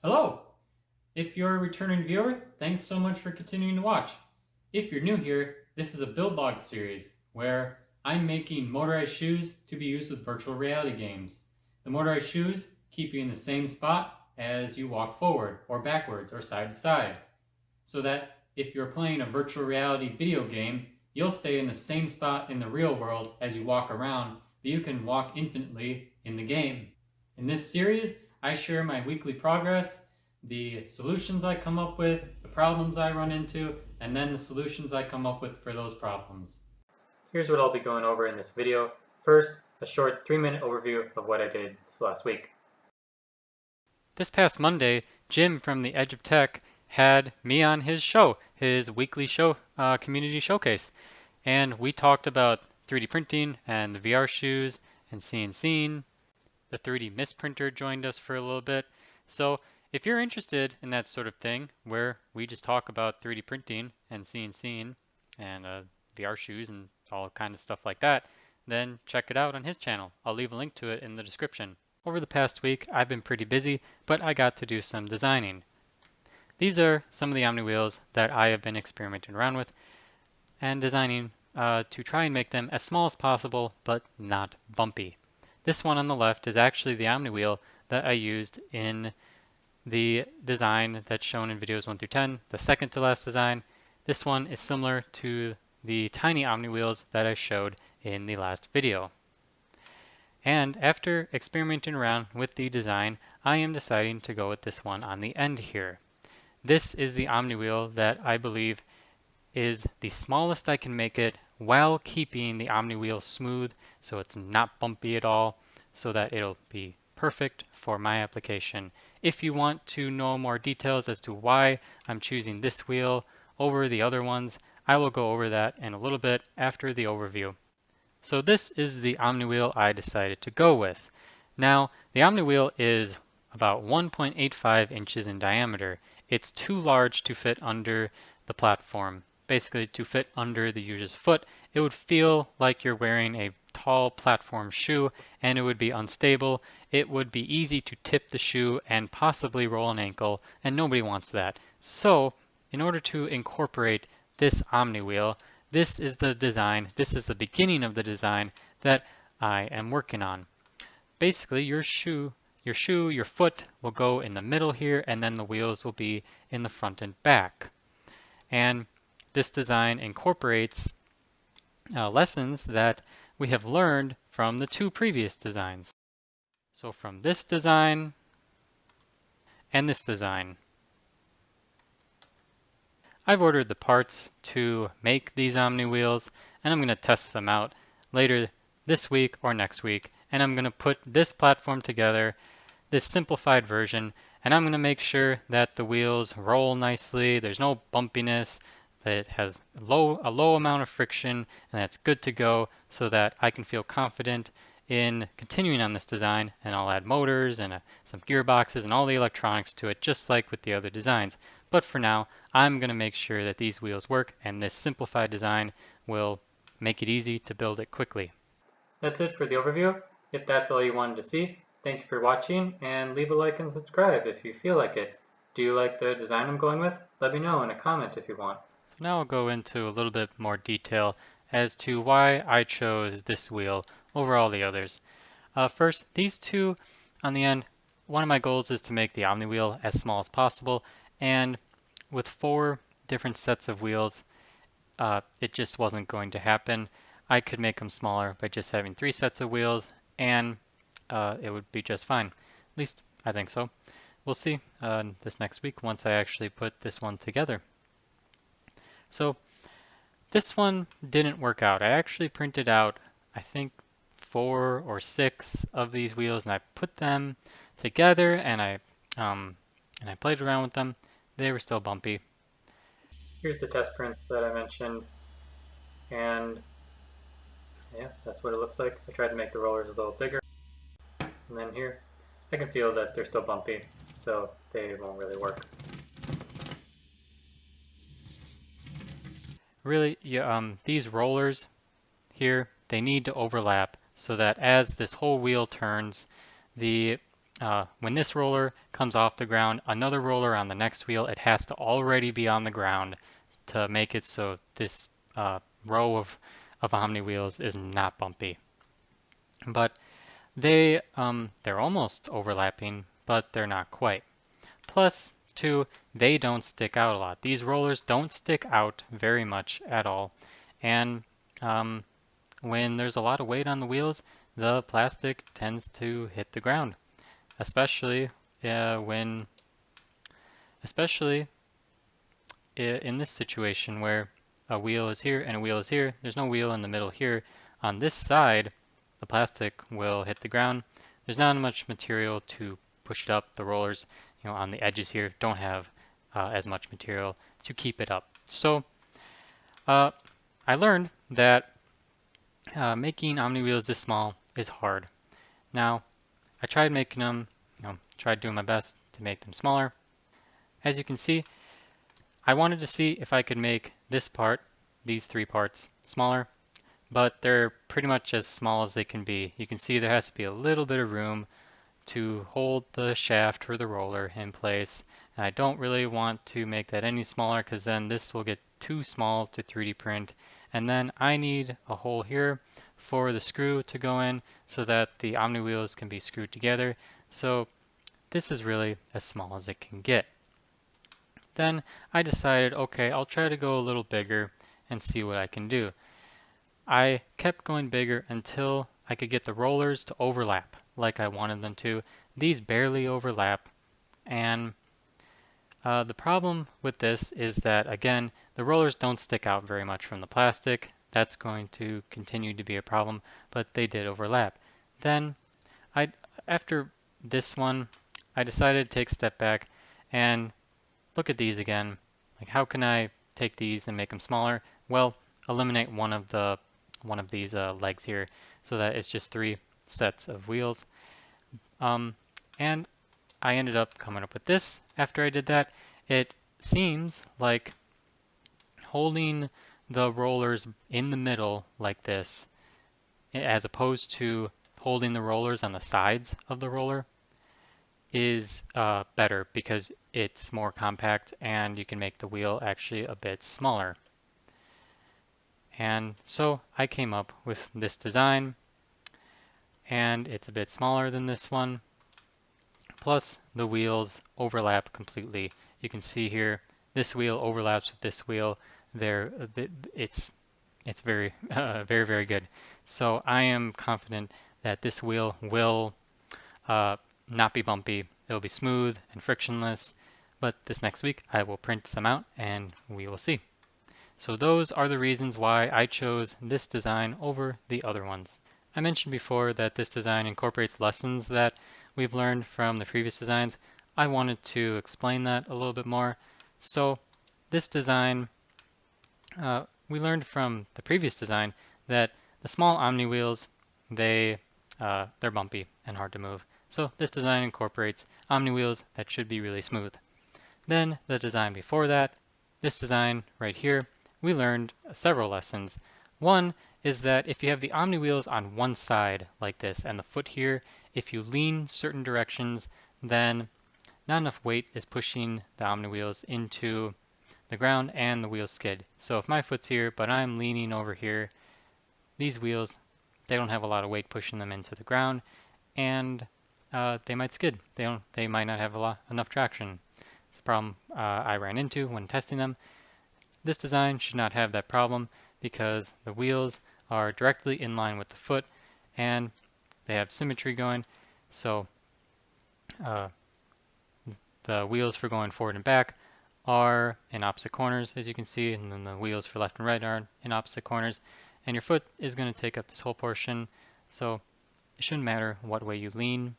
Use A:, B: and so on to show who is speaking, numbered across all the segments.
A: Hello! If you're a returning viewer, thanks so much for continuing to watch. If you're new here, this is a build log series where I'm making motorized shoes to be used with virtual reality games. The motorized shoes keep you in the same spot as you walk forward or backwards or side to side, so that if you're playing a virtual reality video game, you'll stay in the same spot in the real world as you walk around, but you can walk infinitely in the game. In this series, I share my weekly progress, the solutions I come up with, the problems I run into, and then the solutions I come up with for those problems. Here's what I'll be going over in this video. First, a short 3-minute overview of what I did this last week. This past Monday, Jim from the Edge of Tech had me on his show, his weekly show, community showcase. And we talked about 3D printing and the VR shoes and CNCing. The 3D misprinter joined us for a little bit. So if you're interested in that sort of thing, where we just talk about 3D printing and CNCing and VR shoes and all kind of stuff like that, then check it out on his channel. I'll leave a link to it in the description. Over the past week, I've been pretty busy, but I got to do some designing. These are some of the Omni wheels that I have been experimenting around with and designing to try and make them as small as possible, but not bumpy. This one on the left is actually the Omni wheel that I used in the design that's shown in videos 1 through 10, the second to last design. This one is similar to the tiny Omni wheels that I showed in the last video. And after experimenting around with the design, I am deciding to go with this one on the end here. This is the Omni wheel that I believe is the smallest I can make it while keeping the Omni wheel smooth so it's not bumpy at all, so that it'll be perfect for my application. If you want to know more details as to why I'm choosing this wheel over the other ones, I will go over that in a little bit after the overview. So this is the Omni wheel I decided to go with. Now, the Omni wheel is about 1.85 inches in diameter. It's too large to fit under the platform. Basically, to fit under the user's foot, it would feel like you're wearing a tall platform shoe and it would be unstable. It would be easy to tip the shoe and possibly roll an ankle, and nobody wants that. So, in order to incorporate this Omni wheel, this is the design, this is the beginning of the design that I am working on. Basically, your foot will go in the middle here, and then the wheels will be in the front and back. And this design incorporates lessons that we have learned from the 2 previous designs. So from this design and this design. I've ordered the parts to make these Omni wheels, and I'm going to test them out later this week or next week. And I'm going to put this platform together, this simplified version, and I'm going to make sure that the wheels roll nicely, there's no bumpiness, that it has a low amount of friction, and that's good to go so that I can feel confident in continuing on this design. And I'll add motors and some gearboxes and all the electronics to it, just like with the other designs. But for now, I'm going to make sure that these wheels work, and this simplified design will make it easy to build it quickly. That's it for the overview. If that's all you wanted to see, thank you for watching, and leave a like and subscribe if you feel like it. Do you like the design I'm going with? Let me know in a comment if you want. So now I'll go into a little bit more detail as to why I chose this wheel over all the others. First, these 2 on the end, one of my goals is to make the Omni wheel as small as possible, and with 4 different sets of wheels, it just wasn't going to happen. I could make them smaller by just having 3 sets of wheels, and it would be just fine. At least I think so. We'll see this next week once I actually put this one together. So this one didn't work out. I actually printed out, I think, 4 or 6 of these wheels, and I put them together, and I played around with them. They were still bumpy. Here's the test prints that I mentioned, and yeah, that's what it looks like. I tried to make the rollers a little bigger, and then here, I can feel that they're still bumpy, so they won't really work. Really, these rollers here, they need to overlap so that as this whole wheel turns, the when this roller comes off the ground, another roller on the next wheel, it has to already be on the ground to make it so this row of Omni wheels is not bumpy. But they're almost overlapping, but they're not quite. Plus, two, they don't stick out a lot. These rollers don't stick out very much at all. And when there's a lot of weight on the wheels, the plastic tends to hit the ground, especially when, especially in this situation where a wheel is here and a wheel is here. There's no wheel in the middle here. On this side, the plastic will hit the ground. There's not much material to push it up. The rollers, on the edges here don't have as much material to keep it up. So I learned that making Omni wheels this small is hard. Now, I tried making them, tried doing my best to make them smaller. As you can see, I wanted to see if I could make this part, these three parts, smaller, but they're pretty much as small as they can be. You can see there has to be a little bit of room to hold the shaft for the roller in place. And I don't really want to make that any smaller because then this will get too small to 3D print. And then I need a hole here for the screw to go in so that the Omni wheels can be screwed together. So this is really as small as it can get. Then I decided, okay, I'll try to go a little bigger and see what I can do. I kept going bigger until I could get the rollers to overlap like I wanted them to. These barely overlap, and the problem with this is that, again, the rollers don't stick out very much from the plastic. That's going to continue to be a problem, but they did overlap. Then, after this one, I decided to take a step back and look at these again. Like, how can I take these and make them smaller? Well, eliminate one of these legs here so that it's just 3 sets of wheels. And I ended up coming up with this. After I did that, it seems like holding the rollers in the middle like this, as opposed to holding the rollers on the sides of the roller, is better because it's more compact and you can make the wheel actually a bit smaller. And so I came up with this design, and it's a bit smaller than this one. Plus the wheels overlap completely. You can see here this wheel overlaps with this wheel. It's very very, very good. So I am confident that this wheel will not be bumpy. It'll be smooth and frictionless. But this next week I will print some out and we will see. So those are the reasons why I chose this design over the other ones. I mentioned before that this design incorporates lessons that we've learned from the previous designs. I wanted to explain that a little bit more. So this design, we learned from the previous design that the small Omni wheels, they're bumpy and hard to move. So this design incorporates Omni wheels that should be really smooth. Then the design before that, this design right here, we learned several lessons. One is that if you have the Omni wheels on one side like this and the foot here, if you lean certain directions, then not enough weight is pushing the Omni wheels into the ground and the wheels skid. So if my foot's here but I'm leaning over here, these wheels, they don't have a lot of weight pushing them into the ground, and they might skid. They might not have enough traction. It's a problem I ran into when testing them. This design should not have that problem because the wheels are directly in line with the foot and they have symmetry going. So the wheels for going forward and back are in opposite corners, as you can see, and then the wheels for left and right are in opposite corners. And your foot is going to take up this whole portion, so it shouldn't matter what way you lean.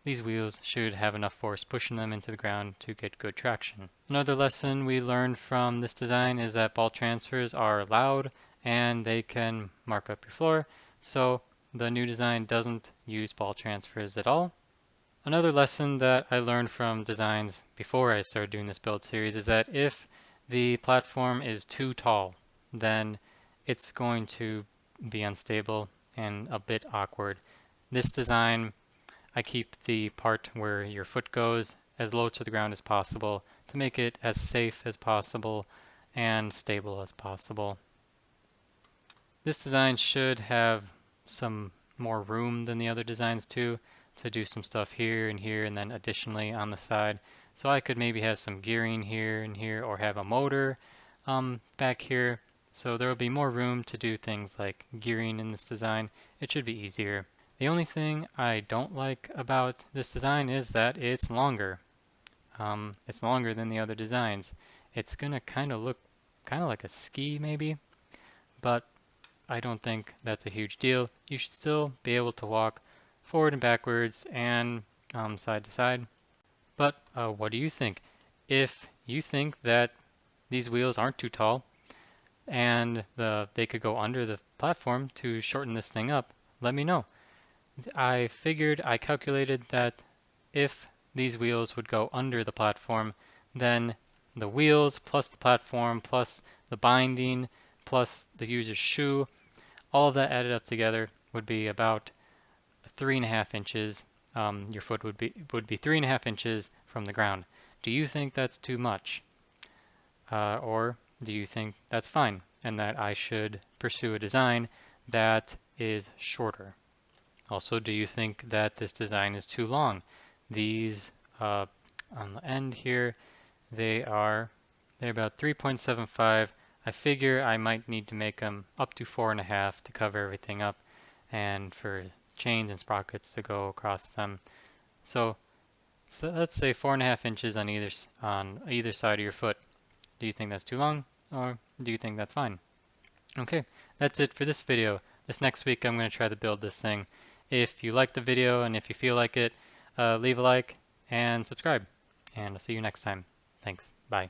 A: These wheels should have enough force pushing them into the ground to get good traction. Another lesson we learned from this design is that ball transfers are allowed and they can mark up your floor, so the new design doesn't use ball transfers at all. Another lesson that I learned from designs before I started doing this build series is that if the platform is too tall, then it's going to be unstable and a bit awkward. This design I keep the part where your foot goes as low to the ground as possible to make it as safe as possible and stable as possible. This design should have some more room than the other designs too, to do some stuff here and then additionally on the side. So I could maybe have some gearing here and here, or have a motor back here. So there will be more room to do things like gearing in this design. It should be easier. The only thing I don't like about this design is that it's longer. It's longer than the other designs. It's gonna kind of look like a ski maybe, but I don't think that's a huge deal. You should still be able to walk forward and backwards and side to side. But what do you think? If you think that these wheels aren't too tall and they could go under the platform to shorten this thing up, let me know. I calculated that if these wheels would go under the platform, then the wheels plus the platform plus the binding plus the user's shoe, all of that added up together would be about 3.5 inches. Your foot would be 3.5 inches from the ground. Do you think that's too much? Or do you think that's fine and that I should pursue a design that is shorter? Also, do you think that this design is too long? These on the end here, they're about 3.75. I figure I might need to make them up to 4.5 to cover everything up, and for chains and sprockets to go across them. So let's say 4.5 inches on either side of your foot. Do you think that's too long, or do you think that's fine? Okay, that's it for this video. This next week I'm going to try to build this thing. If you like the video and if you feel like it, leave a like and subscribe. And I'll see you next time. Thanks. Bye.